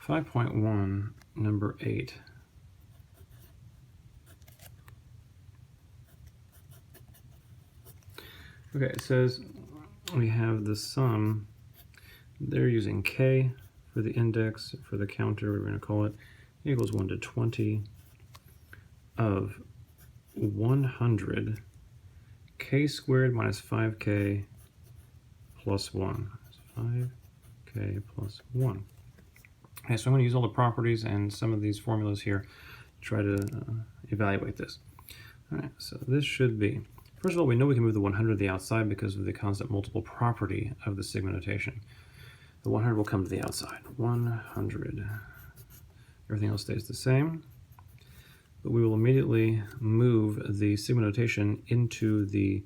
5.1, number 8. Okay, it says we have the sum. They're using k for the index, for the counter, we're going to call it equals 1 to 20 of 100 k squared minus 5k plus 1. 5k plus 1. Okay, so I'm going to use all the properties and some of these formulas here to try to evaluate this. All right, so this should be, first of all, we know we can move the 100 to the outside because of the constant multiple property of the sigma notation. The 100 will come to the outside. 100. Everything else stays the same. But we will immediately move the sigma notation into the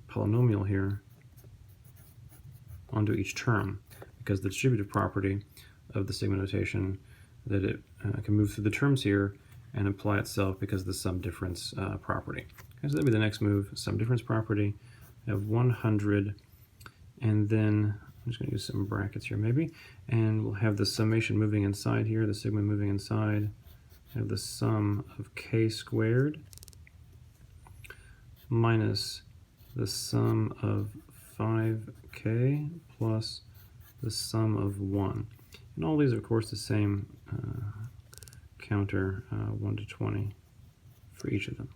polynomial here onto each term, because the distributive property of the sigma notation that it can move through the terms here and apply itself because of the sum difference property. Okay, so that'll be the next move, sum difference property. I have 100, and then I'm just going to use some brackets here maybe, and we'll have the summation moving inside here, the sigma moving inside. I have the sum of k squared minus the sum of 5k plus the sum of 1. And all these are, of course, the same counter, 1 to 20 for each of them.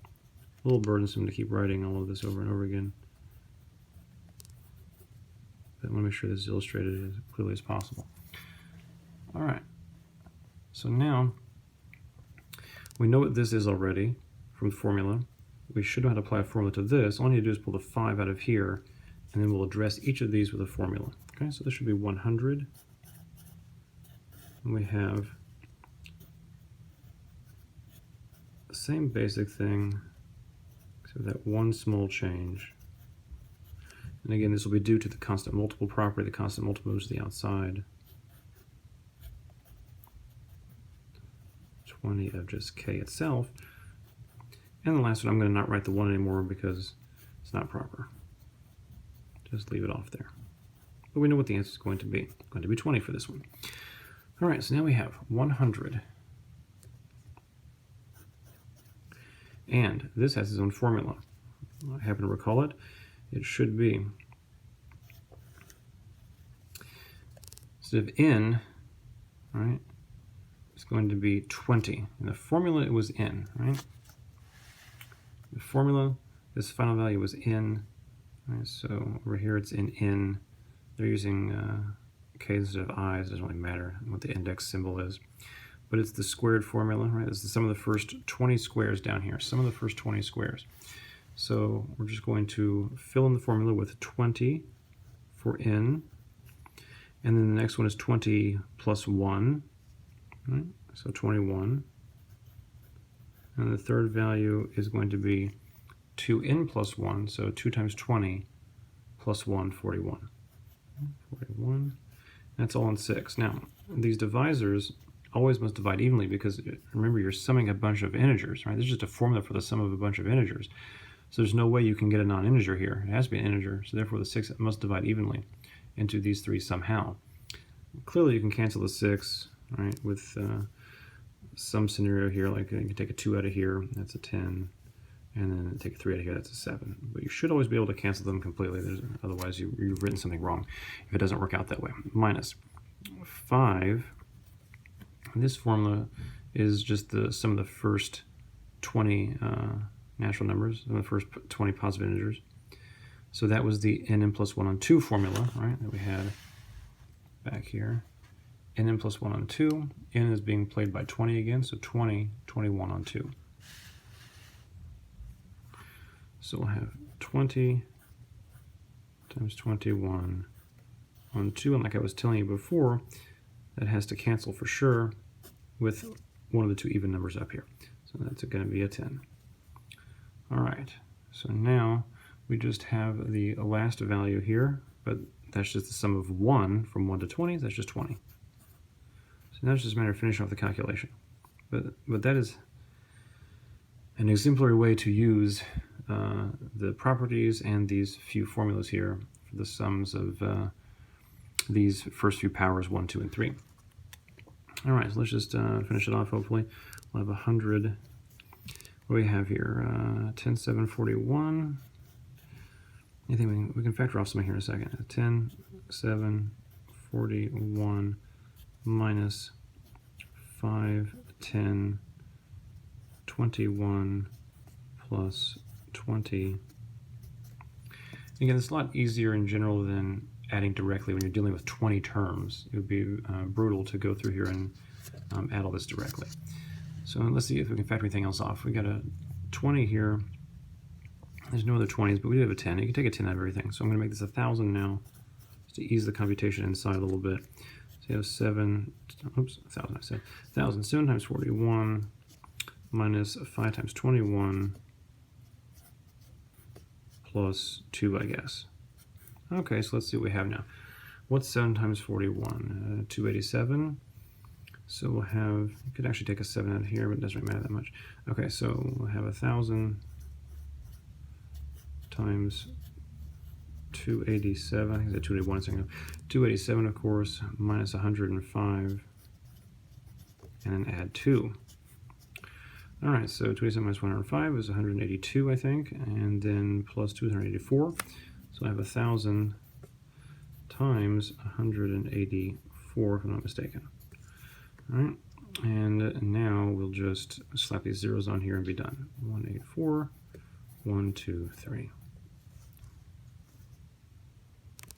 A little burdensome to keep writing all of this over and over again. But I want to make sure this is illustrated as clearly as possible. All right, so now we know what this is already from the formula. We should know how to apply a formula to this. All I need to do is pull the 5 out of here, and then we'll address each of these with a formula. Okay, so this should be 100. And we have the same basic thing, except that one small change. And again, this will be due to the constant multiple property. The constant multiple moves to the outside. 20 of just k itself. And the last one, I'm going to not write the 1 anymore because it's not proper. Just leave it off there. But we know what the answer is going to be. It's going to be 20 for this one. All right, so now we have 100. And this has its own formula. I happen to recall it. It should be, instead of n, right, it's going to be 20. In the formula, it was n, right? The formula, this final value was n. Right, so over here it's in n. They're using k instead of i's. It doesn't really matter what the index symbol is. But it's the squared formula, right? It's the sum of the first 20 squares down here. Sum of the first 20 squares. So we're just going to fill in the formula with 20 for n. And then the next one is 20 plus 1. Right? So 21. And the third value is going to be 2n plus 1, so 2 times 20 plus 1, 41. 41. That's all in 6. Now, these divisors always must divide evenly because, remember, you're summing a bunch of integers, right? This is just a formula for the sum of a bunch of integers. So there's no way you can get a non-integer here. It has to be an integer, so therefore the 6 must divide evenly into these 3 somehow. Clearly, you can cancel the 6, right, with some scenario here, like you can take a 2 out of here, that's a 10, and then take a 3 out of here, that's a 7. But you should always be able to cancel them completely, otherwise you've written something wrong if it doesn't work out that way. Minus 5, this formula is just the sum of the first 20 natural numbers, and the first 20 positive integers. So that was the n plus 1 on 2 formula, right, that we had back here. n plus 1 on 2. N is being played by 20 again, so 20, 21 on 2. So we'll have 20 times 21 on 2. And like I was telling you before, that has to cancel for sure with one of the 2 even numbers up here. So that's going to be a 10. All right, so now we just have the last value here, but that's just the sum of 1 from 1 to 20. That's just 20. So now it's just a matter of finishing off the calculation. But that is an exemplary way to use the properties and these few formulas here for the sums of these first few powers 1, 2, and 3. All right, so let's just finish it off. Hopefully, we'll have 100. What do we have here? 10, 7, 41. Anything we can factor off something here in a second. 10, 7, 41 minus 5, 10, 21 plus 20. Again, it's a lot easier in general than adding directly when you're dealing with 20 terms. It would be brutal to go through here and add all this directly. So let's see if we can factor anything else off. We got a 20 here. There's no other 20s, but we do have a 10. You can take a 10 out of everything. So I'm going to make this 1,000 now, just to ease the computation inside a little bit. So you have 7, oops, 1,000, I said. 1,000, 7 times 41 minus 5 times 21 plus 2, I guess. Okay, so let's see what we have now. What's 7 times 41? 287. So we'll have, you could actually take a 7 out of here, but it doesn't really matter that much. Okay, so we'll have 1,000 times 287, I think it's 281 a second ago. 287, of course, minus 105, and then add 2. All right, so 287 minus 105 is 182, I think, and then plus 2 is 184. So I have 1,000 times 184, if I'm not mistaken. All right, and now we'll just slap these zeros on here and be done. 184, 1, 2, 3.